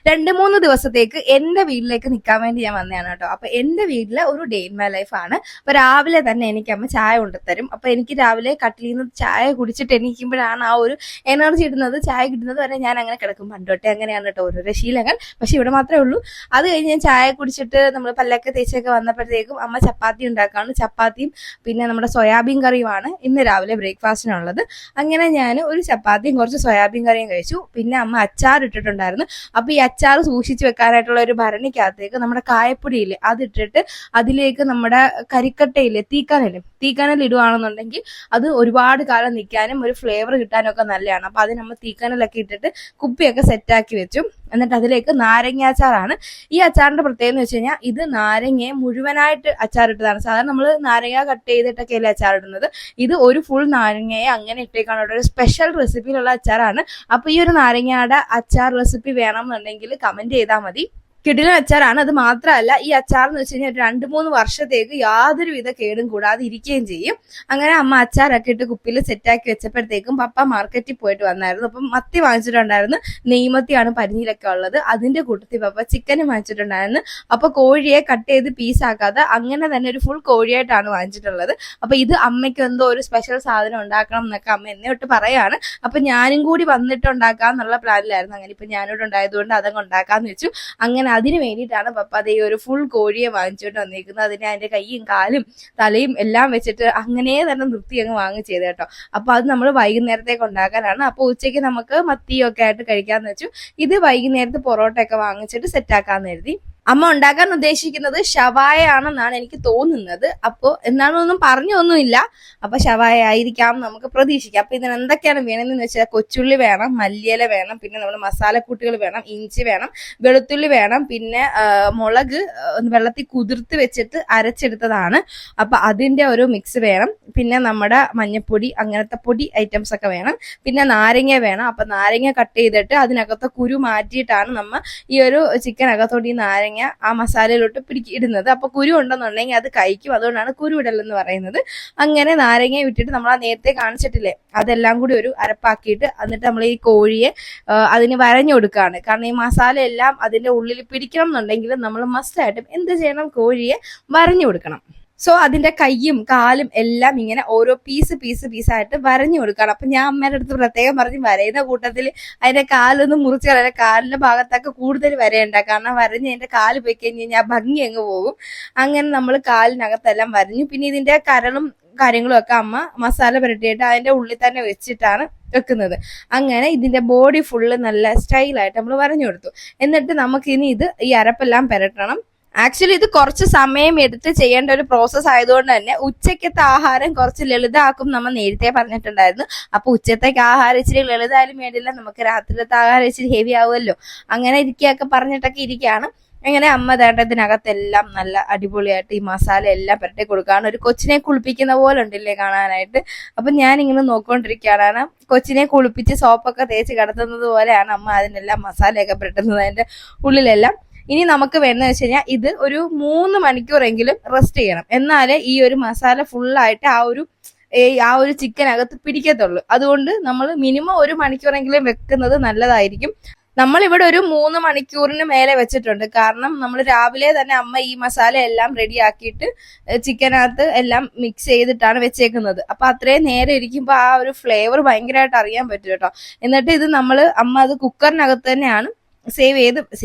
2-3 ദിവസത്തേക്ക് എന്റെ വീട്ടിലേക്ക് നിൽക്കാൻ വേണ്ടി ഞാൻ വന്നതാണ് കേട്ടോ. അപ്പൊ എന്റെ വീട്ടിലെ ഒരു ഡേ ഇൻ മൈ ലൈഫ് ആണ്. അപ്പൊ രാവിലെ തന്നെ എനിക്ക് അമ്മ ചായ കൊണ്ടുതരും. അപ്പൊ എനിക്ക് രാവിലെ കട്ടിലിൽ നിന്ന് ചായ കുടിച്ചിട്ട് എണീക്കുമ്പോഴാണ് ആ ഒരു എനർജി ഇടുന്നത്. ചായ കിട്ടുന്നത് വരെ ഞാൻ അങ്ങനെ കിടക്കും. പണ്ടോട്ടെ അങ്ങനെയാണ് കേട്ടോ ഓരോരോ ശീലങ്ങൾ. പക്ഷെ ഇവിടെ മാത്രമേ ഉള്ളൂ. അത് കഴിഞ്ഞ് ഞാൻ ചായ കുടിച്ചിട്ട് നമ്മൾ പല്ലൊക്കെ തേച്ചൊക്കെ വന്നപ്പോഴത്തേക്കും അമ്മ ചപ്പാത്തി ഉണ്ടാക്കാണ്. ചപ്പാത്തിയും പിന്നെ നമ്മുടെ സോയാബീൻ കറിയുമാണ് ഇന്ന് രാവിലെ ബ്രേക്ക്ഫാസ്റ്റിനുള്ളത്. അങ്ങനെ ഞാൻ ഒരു ചപ്പാത്തിയും കുറച്ച് സോയാബീൻ കറിയും കഴിച്ചു. പിന്നെ അമ്മ അച്ചാർ ഇട്ടിട്ടുണ്ടായിരുന്നു. അപ്പൊ ഈ അച്ചാർ സൂക്ഷിച്ചു വെക്കാനായിട്ടുള്ള ഒരു ഭരണിക്കകത്തേക്ക് നമ്മുടെ കായപ്പൊടിയില്ലേ അതിട്ടിട്ട് അതിലേക്ക് നമ്മുടെ കരിക്കട്ടയില്ലേ തീക്കനൽ ഇടുവാണെന്നുണ്ടെങ്കിൽ അത് ഒരുപാട് കാലം നിൽക്കാനും ഒരു ഫ്ലേവർ കിട്ടാനും ഒക്കെ നല്ലതാണ്. അപ്പൊ അത് നമ്മൾ തീക്കനലൊക്കെ ഇട്ടിട്ട് കുപ്പിയൊക്കെ സെറ്റാക്കി വെച്ചു. എന്നിട്ട് അതിലേക്ക് നാരങ്ങ അച്ചാറാണ്. ഈ അച്ചാറിന്റെ പ്രത്യേകത എന്ന് വെച്ച് കഴിഞ്ഞാൽ ഇത് നാരങ്ങയെ മുഴുവനായിട്ട് അച്ചാറിട്ടതാണ്. സാധാരണ നമ്മൾ നാരങ്ങ കട്ട് ചെയ്തിട്ടൊക്കെയല്ലേ അച്ചാറിടുന്നത്. ഇത് ഒരു ഫുൾ നാരങ്ങയെ അങ്ങനെ ഇട്ടേക്കാണ്. ഒരു സ്പെഷ്യൽ റെസിപ്പിയിലുള്ള അച്ചാറാണ്. അപ്പൊ ഈ ഒരു നാരങ്ങയുടെ അച്ചാർ റെസിപ്പി വേണം എന്നുണ്ടെങ്കിൽ കമന്റ് ചെയ്താൽ മതി. കിടിലൻ അച്ചാറാണ്. അത് മാത്രമല്ല ഈ അച്ചാർ എന്ന് വെച്ച് കഴിഞ്ഞാൽ 2-3 വർഷത്തേക്ക് യാതൊരുവിധ കേടും കൂടാതെ ഇരിക്കുകയും ചെയ്യും. അങ്ങനെ അമ്മ അച്ചാറൊക്കെ ഇട്ട് കുപ്പിയിൽ സെറ്റാക്കി വെച്ചപ്പോഴത്തേക്കും പപ്പ മാർക്കറ്റിൽ പോയിട്ട് വന്നായിരുന്നു. അപ്പം മത്തി വാങ്ങിച്ചിട്ടുണ്ടായിരുന്നു. നെയ്മത്തിയാണ് പരിഞ്ഞിലൊക്കെ ഉള്ളത്. അതിന്റെ കൂട്ടത്തിൽ പപ്പ ചിക്കനും വാങ്ങിച്ചിട്ടുണ്ടായിരുന്നു. അപ്പൊ കോഴിയെ കട്ട് ചെയ്ത് പീസാക്കാതെ അങ്ങനെ തന്നെ ഒരു ഫുൾ കോഴിയായിട്ടാണ് വാങ്ങിച്ചിട്ടുള്ളത്. അപ്പൊ ഇത് അമ്മയ്ക്ക് എന്തോ ഒരു സ്പെഷ്യൽ സാധനം ഉണ്ടാക്കണം എന്നൊക്കെ അമ്മ എന്നെ തൊട്ട് പറയാണ്. അപ്പൊ ഞാനും കൂടി വന്നിട്ട് ഉണ്ടാക്കാന്നുള്ള പ്ലാനിലായിരുന്നു. അങ്ങനെ ഇപ്പൊ ഞാനിവിടെ ഉണ്ടായതുകൊണ്ട് അതങ്ങ് ഉണ്ടാക്കാന്ന് വെച്ചു. അങ്ങനെ അതിന് വേണ്ടിയിട്ടാണ് പപ്പ അതേ ഒരു ഫുൾ കോഴിയെ വാങ്ങിച്ചുകൊണ്ട് വന്നിരിക്കുന്നത്. അതിന് അതിന്റെ കൈയും കാലും തലയും എല്ലാം വെച്ചിട്ട് അങ്ങനെ തന്നെ നിർത്തി അങ്ങ് വാങ്ങിച്ചത് കേട്ടോ. അപ്പൊ അത് നമ്മൾ വൈകുന്നേരത്തേക്ക് ഉണ്ടാക്കാനാണ്. അപ്പൊ ഉച്ചയ്ക്ക് നമുക്ക് മത്തിയൊക്കെ ആയിട്ട് കഴിക്കാന്ന് വെച്ചു. ഇത് വൈകുന്നേരത്ത് പൊറോട്ടയൊക്കെ വാങ്ങിച്ചിട്ട് സെറ്റാക്കാന്ന് കരുതി. അമ്മ ഉണ്ടാക്കാൻ ഉദ്ദേശിക്കുന്നത് ഷവായ ആണെന്നാണ് എനിക്ക് തോന്നുന്നത്. അപ്പോ എന്നാണൊന്നും പറഞ്ഞൊന്നുമില്ല. അപ്പൊ ഷവായ ആയിരിക്കാം നമുക്ക് പ്രതീക്ഷിക്കാം. അപ്പൊ ഇതിന് എന്തൊക്കെയാണ് വേണമെന്ന് വെച്ചാൽ കൊച്ചുള്ളി വേണം, മല്ലിയില വേണം, പിന്നെ നമ്മുടെ മസാലക്കൂട്ടുകൾ വേണം, ഇഞ്ചി വേണം, വെളുത്തുള്ളി വേണം, പിന്നെ മുളക് വെള്ളത്തിൽ കുതിർത്ത് വെച്ചിട്ട് അരച്ചെടുത്തതാണ്. അപ്പൊ അതിന്റെ ഒരു മിക്സ് വേണം. പിന്നെ നമ്മുടെ മഞ്ഞപ്പൊടി അങ്ങനത്തെ പൊടി ഐറ്റംസ് ഒക്കെ വേണം. പിന്നെ നാരങ്ങ വേണം. അപ്പൊ നാരങ്ങ കട്ട് ചെയ്തിട്ട് അതിനകത്ത് കുരു മാറ്റിയിട്ടാണ് നമ്മ ഈ ഒരു ചിക്കനകത്തോട്ട് ഈ നാരങ്ങ ആ മസാലയിലോട്ട് ഇടുന്നത്. അപ്പൊ കുരു ഉണ്ടെന്നുണ്ടെങ്കിൽ അത് കഴിക്കും. അതുകൊണ്ടാണ് കുരു ഇടലെന്ന് പറയുന്നത്. അങ്ങനെ നാരങ്ങ വിട്ടിട്ട് നമ്മൾ ആ നേരത്തെ കാണിച്ചിട്ടില്ലേ അതെല്ലാം കൂടി ഒരു അരപ്പാക്കിയിട്ട് എന്നിട്ട് നമ്മൾ ഈ കോഴിയെ അതിന് വരഞ്ഞു കൊടുക്കുകയാണ്. കാരണം ഈ മസാല എല്ലാം അതിന്റെ ഉള്ളിൽ പിടിക്കണം എന്നുണ്ടെങ്കിൽ നമ്മൾ മസ്റ്റായിട്ടും എന്ത് ചെയ്യണം, കോഴിയെ വരഞ്ഞു കൊടുക്കണം. സോ അതിന്റെ കൈയും കാലും എല്ലാം ഇങ്ങനെ ഓരോ പീസായിട്ട് വരഞ്ഞു കൊടുക്കണം. അപ്പൊ ഞാൻ അമ്മയുടെ അടുത്ത് പ്രത്യേകം പറഞ്ഞ് വരയുന്ന കൂട്ടത്തിൽ അതിന്റെ കാലൊന്നും മുറിച്ച് കളയാൻ, കാലിന്റെ ഭാഗത്തൊക്കെ കൂടുതൽ വരയണ്ട. കാരണം വരഞ്ഞ് അതിന്റെ കാല് പോയി കഴിഞ്ഞ് കഴിഞ്ഞാൽ ഭംഗി അങ്ങ് പോകും. അങ്ങനെ നമ്മൾ കാലിനകത്തെല്ലാം വരഞ്ഞു. പിന്നെ ഇതിന്റെ കരളും കാര്യങ്ങളും ഒക്കെ അമ്മ മസാല പുരട്ടിയിട്ട് അതിന്റെ ഉള്ളിൽ തന്നെ വെച്ചിട്ടാണ് വെക്കുന്നത്. അങ്ങനെ ഇതിന്റെ ബോഡി ഫുള്ള് നല്ല സ്റ്റൈലായിട്ട് നമ്മൾ വരഞ്ഞു കൊടുത്തു. എന്നിട്ട് നമുക്ക് ഇനി ഈ അരപ്പെല്ലാം പുരട്ടണം. ആക്ച്വലി ഇത് കുറച്ച് സമയം എടുത്ത് ചെയ്യേണ്ട ഒരു പ്രോസസ്സ് ആയതുകൊണ്ട് തന്നെ ഉച്ചക്കത്തെ ആഹാരം കുറച്ച് ലളിതമാക്കും നമ്മൾ നേരത്തെ പറഞ്ഞിട്ടുണ്ടായിരുന്നു. അപ്പൊ ഉച്ചത്തേക്ക് ആഹാരം ഇച്ചിരി ലളിതായാലും വേണ്ടില്ല, നമുക്ക് രാത്രിയിലത്തെ ആഹാരം ഇച്ചിരി ഹെവി ആവുമല്ലോ. അങ്ങനെ ഇരിക്കുകയൊക്കെ പറഞ്ഞിട്ടൊക്കെ ഇരിക്കുകയാണ്. അങ്ങനെ അമ്മ ദേണ്ടത്തിനകത്തെല്ലാം നല്ല അടിപൊളിയായിട്ട് ഈ മസാല എല്ലാം പുരട്ടി കൊടുക്കുകയാണ്. ഒരു കൊച്ചിനെ കുളിപ്പിക്കുന്ന പോലെ ഉണ്ടല്ലേ കാണാനായിട്ട്. അപ്പൊ ഞാൻ ഇങ്ങനെ നോക്കിക്കൊണ്ടിരിക്കുകയാണ്. കൊച്ചിനെ കുളിപ്പിച്ച് സോപ്പൊക്കെ തേച്ച് കിടത്തുന്നത് പോലെയാണ് അമ്മ അതിനെല്ലാം മസാലയൊക്കെ പുരട്ടുന്നത് അതിന്റെ ഉള്ളിലെല്ലാം. ഇനി നമുക്ക് വേണമെന്ന് വെച്ച് കഴിഞ്ഞാൽ ഇത് ഒരു 3 മണിക്കൂറെങ്കിലും റെസ്റ്റ് ചെയ്യണം. എന്നാലേ ഈ ഒരു മസാല ഫുള്ളായിട്ട് ആ ഒരു ചിക്കനകത്ത് പിടിക്കത്തുള്ളൂ. അതുകൊണ്ട് നമ്മൾ മിനിമം 1 മണിക്കൂറെങ്കിലും വെക്കുന്നത് നല്ലതായിരിക്കും. നമ്മളിവിടെ ഒരു 3 മണിക്കൂറിന് മേലെ വെച്ചിട്ടുണ്ട്. കാരണം നമ്മൾ രാവിലെ തന്നെ അമ്മ ഈ മസാല എല്ലാം റെഡി ആക്കിയിട്ട് ചിക്കനകത്ത് എല്ലാം മിക്സ് ചെയ്തിട്ടാണ് വെച്ചേക്കുന്നത്. അപ്പൊ അത്രയും നേരം ഇരിക്കുമ്പോൾ ആ ഒരു ഫ്ലേവർ ഭയങ്കരമായിട്ട് അറിയാൻ പറ്റും കേട്ടോ. എന്നിട്ട് ഇത് അമ്മ അത് കുക്കറിനകത്ത് തന്നെയാണ്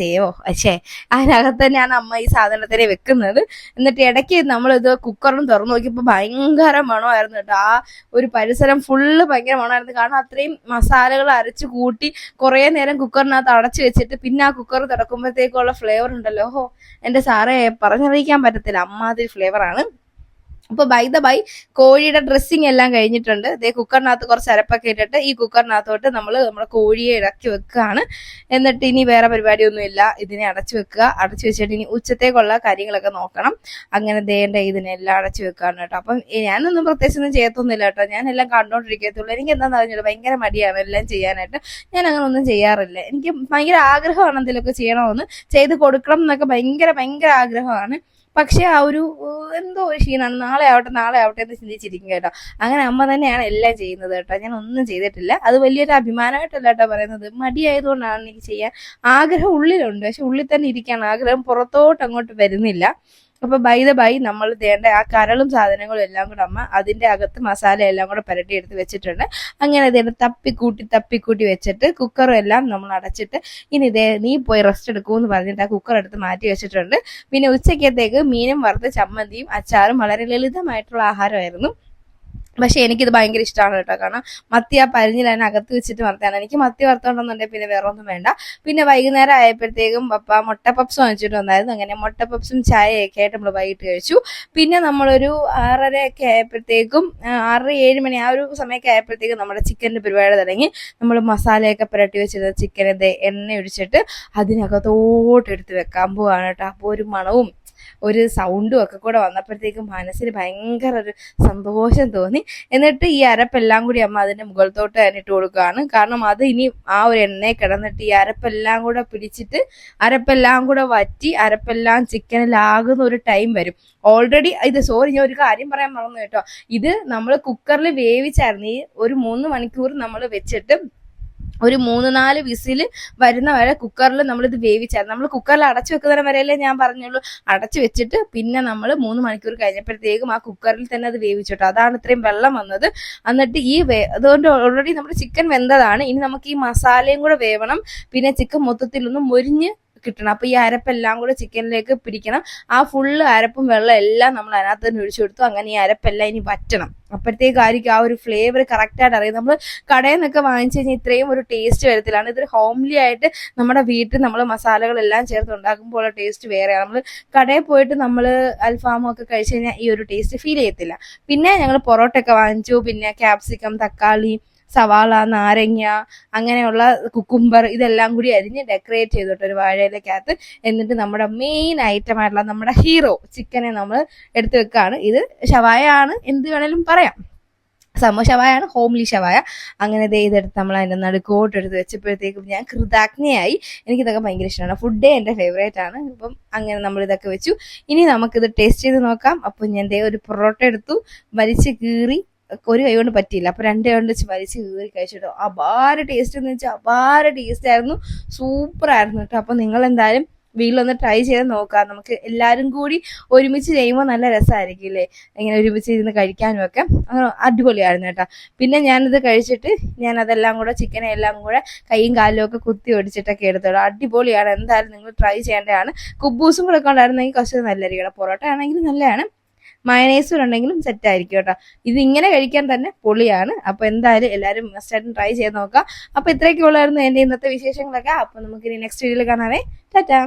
അതിനകത്ത് തന്നെയാണ് അമ്മ ഈ സാധനത്തിനെ വെക്കുന്നത്. എന്നിട്ട് ഇടയ്ക്ക് നമ്മളിത് കുക്കറിന് തുറന്നു നോക്കിയപ്പോൾ ഭയങ്കര മണമായിരുന്നു കേട്ടോ. ആ ഒരു പരിസരം ഫുള്ള് ഭയങ്കര മണമായിരുന്നു. കാരണം അത്രയും മസാലകൾ അരച്ചു കൂട്ടി കുറെ നേരം കുക്കറിനകത്ത് അടച്ചു വെച്ചിട്ട് പിന്നെ ആ കുക്കർ തുറക്കുമ്പോഴത്തേക്കുള്ള ഫ്ലേവർ ഉണ്ടല്ലോ, എന്റെ സാറേ പറഞ്ഞറിയിക്കാൻ പറ്റത്തില്ല, അമ്മാതിരി ഫ്ലേവറാണ്. അപ്പൊ ബൈ ദ ബൈ കോഴിയുടെ ഡ്രസ്സിങ് എല്ലാം കഴിഞ്ഞിട്ടുണ്ട്. ഇതേ കുക്കറിനകത്ത് കുറച്ച് അരപ്പൊക്കെ ഇട്ടിട്ട് ഈ കുക്കറിനകത്തോട്ട് നമ്മുടെ കോഴിയെ ഇറക്കി വെക്കുകയാണ്. എന്നിട്ട് ഇനി വേറെ പരിപാടിയൊന്നുമില്ല, ഇതിനെ അടച്ചു വെക്കുക. അടച്ചു വെച്ചിട്ട് ഇനി ഉച്ചത്തേക്കുള്ള കാര്യങ്ങളൊക്കെ നോക്കണം. അങ്ങനെ ഇതിനെല്ലാം അടച്ചു വെക്കുകയാണ് കേട്ടോ. അപ്പം ഞാനൊന്നും പ്രത്യേകിച്ചൊന്നും ചെയ്യത്തൊന്നുമില്ല കേട്ടോ. ഞാൻ എല്ലാം കണ്ടോണ്ടിരിക്കത്തുള്ളൂ. എനിക്ക് എന്താണെന്ന് അറിഞ്ഞില്ല, ഭയങ്കര മടിയാണ് എല്ലാം ചെയ്യാനായിട്ട്. ഞാൻ അങ്ങനെ ഒന്നും ചെയ്യാറില്ല. എനിക്ക് ഭയങ്കര ആഗ്രഹമാണ് എന്തെങ്കിലുമൊക്കെ ചെയ്യണമെന്ന്, ചെയ്ത് കൊടുക്കണം എന്നൊക്കെ ഭയങ്കര ആഗ്രഹമാണ്. പക്ഷെ ആ ഒരു എന്തോ ഒരു ക്ഷീണമാണ്, നാളെ ആവട്ടെ നാളെ ആവട്ടെ എന്ന് ചിന്തിച്ചിരിക്കും കേട്ടോ. അങ്ങനെ അമ്മ തന്നെയാണ് എല്ലാം ചെയ്യുന്നത് കേട്ടോ, ഞാൻ ഒന്നും ചെയ്തിട്ടില്ല. അത് വലിയൊരു അഭിമാനമായിട്ടല്ല കേട്ടോ പറയുന്നത്, മടിയായതുകൊണ്ടാണ് എനിക്ക് ചെയ്യാൻ ആഗ്രഹം ഉള്ളിലുണ്ട്, പക്ഷെ ഉള്ളിൽ തന്നെ ഇരിക്കുകയാണ്, ആഗ്രഹം പുറത്തോട്ട് അങ്ങോട്ട് വരുന്നില്ല. അപ്പൊ ബൈ നമ്മൾ തേണ്ട ആ കരളും സാധനങ്ങളും എല്ലാം കൂടെ അമ്മ അതിന്റെ അകത്ത് മസാല എല്ലാം കൂടെ പുരട്ടി എടുത്ത് വെച്ചിട്ടുണ്ട്. അങ്ങനെ ഇതേ തപ്പിക്കൂട്ടി വെച്ചിട്ട് കുക്കറും എല്ലാം നമ്മൾ അടച്ചിട്ട് ഇനി ഇതേ നീ പോയി റെസ്റ്റ് എടുക്കൂന്ന് പറഞ്ഞിട്ട് ആ കുക്കർ എടുത്ത് മാറ്റി വെച്ചിട്ടുണ്ട്. പിന്നെ ഉച്ചക്കത്തേക്ക് മീനും വറുത്ത് ചമ്മന്തിയും അച്ചാറും വളരെ ലളിതമായിട്ടുള്ള ആഹാരമായിരുന്നു. പക്ഷെ എനിക്കിത് ഭയങ്കര ഇഷ്ടമാണ് കേട്ടോ, കാരണം മത്തി ആ പരിഞ്ഞിൽ അതിനെ അകത്ത് വെച്ചിട്ട് വറുത്താണ്. എനിക്ക് മത്തി വറുത്തോണ്ടെന്നുണ്ടെങ്കിൽ പിന്നെ വേറെ ഒന്നും വേണ്ട. പിന്നെ വൈകുന്നേരം ആയപ്പോഴത്തേക്കും പപ്പ മുട്ട പപ്സ് വാങ്ങിച്ചിട്ട് വന്നായിരുന്നു. അങ്ങനെ മുട്ട പപ്സും ചായയൊക്കെ ആയിട്ട് നമ്മൾ വൈകിട്ട് കഴിച്ചു. പിന്നെ നമ്മളൊരു 6:30 ആയപ്പോഴത്തേക്കും 6-7 മണി ആ ഒരു സമയമൊക്കെ ആയപ്പോഴത്തേക്കും നമ്മുടെ ചിക്കൻ്റെ പരിപാടി തുടങ്ങി. നമ്മൾ മസാലയൊക്കെ പുരട്ടി വെച്ചിരുന്ന ചിക്കനെ എണ്ണ ഒഴിച്ചിട്ട് അതിനകത്തോട്ട് എടുത്ത് വെക്കാൻ പോവാണ് കേട്ടോ. അപ്പോൾ ഒരു മണവും ഒരു സൗണ്ടും ഒക്കെ കൂടെ വന്നപ്പോഴത്തേക്കും മനസ്സിന് ഭയങ്കര ഒരു സന്തോഷം തോന്നി. എന്നിട്ട് ഈ അരപ്പെല്ലാം കൂടി അമ്മ അതിന്റെ മുകൾത്തോട്ട് തന്നെ ഇട്ട് കൊടുക്കുകയാണ്. കാരണം അത് ഇനി ആ ഒരു എണ്ണയെ കിടന്നിട്ട് ഈ അരപ്പെല്ലാം കൂടെ പിടിച്ചിട്ട് അരപ്പെല്ലാം കൂടെ വറ്റി അരപ്പെല്ലാം ചിക്കനിലാകുന്ന ഒരു ടൈം വരും. ഓൾറെഡി ഞാൻ ഒരു കാര്യം പറയാൻ മറന്നു കേട്ടോ, ഇത് നമ്മൾ കുക്കറിൽ വേവിച്ചായിരുന്നു. ഈ ഒരു 3 മണിക്കൂർ നമ്മൾ വെച്ചിട്ട് ഒരു 3-4 വിസിൽ വരുന്ന വരെ കുക്കറിൽ നമ്മളിത് വേവിച്ചായിരുന്നു. നമ്മൾ കുക്കറിൽ അടച്ചു വെക്കുന്നതിന് വരെയല്ലേ ഞാൻ പറഞ്ഞുള്ളൂ. അടച്ചു വെച്ചിട്ട് പിന്നെ നമ്മൾ 3 മണിക്കൂർ കഴിഞ്ഞപ്പോഴത്തേക്കും ആ കുക്കറിൽ തന്നെ അത് വേവിച്ചിട്ടു. അതാണ് ഇത്രയും വെള്ളം വന്നത്. എന്നിട്ട് അതുകൊണ്ട് ഓൾറെഡി നമ്മുടെ ചിക്കൻ വെന്തതാണ്. ഇനി നമുക്ക് ഈ മസാലയും കൂടെ വേവണം, പിന്നെ ചിക്കൻ മൊത്തത്തിലൊന്ന് മൊരിഞ്ഞ് കിട്ടണം. അപ്പൊ ഈ അരപ്പെല്ലാം കൂടെ ചിക്കനിലേക്ക് പിടിക്കണം. ആ ഫുള്ള് അരപ്പും വെള്ളം എല്ലാം നമ്മൾ അതിനകത്ത് തന്നെ ഒഴിച്ചു കൊടുത്തു. അങ്ങനെ ഈ അരപ്പെല്ലാം ഇനി വറ്റണം. അപ്പോഴത്തേക്കായിരിക്കും ആ ഒരു ഫ്ലേവർ കറക്റ്റായിട്ട് അറിയാം. നമ്മൾ കടയിൽ നിന്നൊക്കെ വാങ്ങിച്ചു കഴിഞ്ഞാൽ ഇത്രയും ഒരു ടേസ്റ്റ് വരത്തില്ലാണ്. ഇതൊരു ഹോംലി ആയിട്ട് നമ്മുടെ വീട്ടിൽ നമ്മൾ മസാലകളെല്ലാം ചേർത്ത് ഉണ്ടാക്കുമ്പോൾ ഉള്ള ടേസ്റ്റ് വേറെയാണ്. നമ്മൾ കടയിൽ പോയിട്ട് നമ്മൾ അൽഫാമും ഒക്കെ കഴിച്ചു കഴിഞ്ഞാൽ ഈ ഒരു ടേസ്റ്റ് ഫീൽ ചെയ്യത്തില്ല. പിന്നെ ഞങ്ങൾ പൊറോട്ട ഒക്കെ വാങ്ങിച്ചു. പിന്നെ ക്യാപ്സിക്കം, തക്കാളി, സവാള, നാരങ്ങ, അങ്ങനെയുള്ള കുക്കുംബർ ഇതെല്ലാം കൂടി അരിഞ്ഞ് ഡെക്കറേറ്റ് ചെയ്തിട്ട് ഒരു വാഴയിലേക്കകത്ത്. എന്നിട്ട് നമ്മുടെ മെയിൻ ഐറ്റം ആയിട്ടുള്ള നമ്മുടെ ഹീറോ ചിക്കനെ നമ്മൾ എടുത്തു വെക്കുകയാണ്. ഇത് ഷവായ ആണ്, എന്ത് വേണേലും പറയാം. ഷവായാണ്, ഹോംലി ഷവായ. അങ്ങനെ ഇതെടുത്ത് നമ്മൾ അതിൻ്റെ നടുക്കോട്ട് എടുത്ത് വെച്ചപ്പോഴത്തേക്കും ഞാൻ കൃതജ്ഞയായി. എനിക്കിതൊക്കെ ഭയങ്കര ഇഷ്ടമാണ്. ഫുഡേ എൻ്റെ ഫേവറേറ്റ് ആണ്. അപ്പം അങ്ങനെ നമ്മൾ ഇതൊക്കെ വെച്ചു. ഇനി നമുക്കിത് ടേസ്റ്റ് ചെയ്ത് നോക്കാം. അപ്പം ഞാൻ ഒരു പൊറോട്ട എടുത്തു, വലിച്ച് കീറി. ഒരു കൈ കൊണ്ട് പറ്റിയില്ല, അപ്പൊ 2 കൈ കൊണ്ട് വെച്ച് വലിച്ച് കീറി കഴിച്ചിട്ടോ. അപാര ടേസ്റ്റ് എന്ന് വെച്ചാൽ അപാര ടേസ്റ്റ് ആയിരുന്നു, സൂപ്പർ ആയിരുന്നു കേട്ടോ. അപ്പൊ നിങ്ങൾ എന്തായാലും വീട്ടിലൊന്ന് ട്രൈ ചെയ്ത് നോക്കാം. നമുക്ക് എല്ലാവരും കൂടി ഒരുമിച്ച് ചെയ്യുമ്പോൾ നല്ല രസമായിരിക്കും അല്ലേ, ഇങ്ങനെ ഒരുമിച്ച് ഇരുന്ന് കഴിക്കാനും ഒക്കെ. അങ്ങനെ അടിപൊളിയായിരുന്നു കേട്ടോ. പിന്നെ ഞാനിത് കഴിച്ചിട്ട് ഞാൻ അതെല്ലാം കൂടെ ചിക്കനെ എല്ലാം കൂടെ കൈയും കാലും ഒക്കെ കുത്തി ഒടിച്ചിട്ടൊക്കെ എടുത്തോളൂ. അടിപൊളിയാണ്, എന്തായാലും നിങ്ങൾ ട്രൈ ചെയ്യേണ്ടതാണ്. കുബൂസും കൂടെ ഒക്കെ ഉണ്ടായിരുന്നെങ്കിൽ കുറച്ച് നല്ലതായിരിക്കും. പൊറോട്ട ആണെങ്കിലും നല്ലതാണ്, മയണൈസും ഉണ്ടെങ്കിലും സെറ്റ് ആയിരിക്കും കേട്ടോ. ഇത് ഇങ്ങനെ കഴിക്കാൻ തന്നെ പൊളിയാണ്. അപ്പൊ എന്തായാലും എല്ലാവരും മസ്റ്റായിട്ടും ട്രൈ ചെയ്ത് നോക്കാം. അപ്പൊ ഇത്രയൊക്കെ ഉള്ളായിരുന്നു എന്റെ ഇന്നത്തെ വിശേഷങ്ങളൊക്കെ. അപ്പൊ നമുക്ക് ഇനി നെക്സ്റ്റ് വീഡിയോയിൽ കാണാവേ. ടാറ്റാ.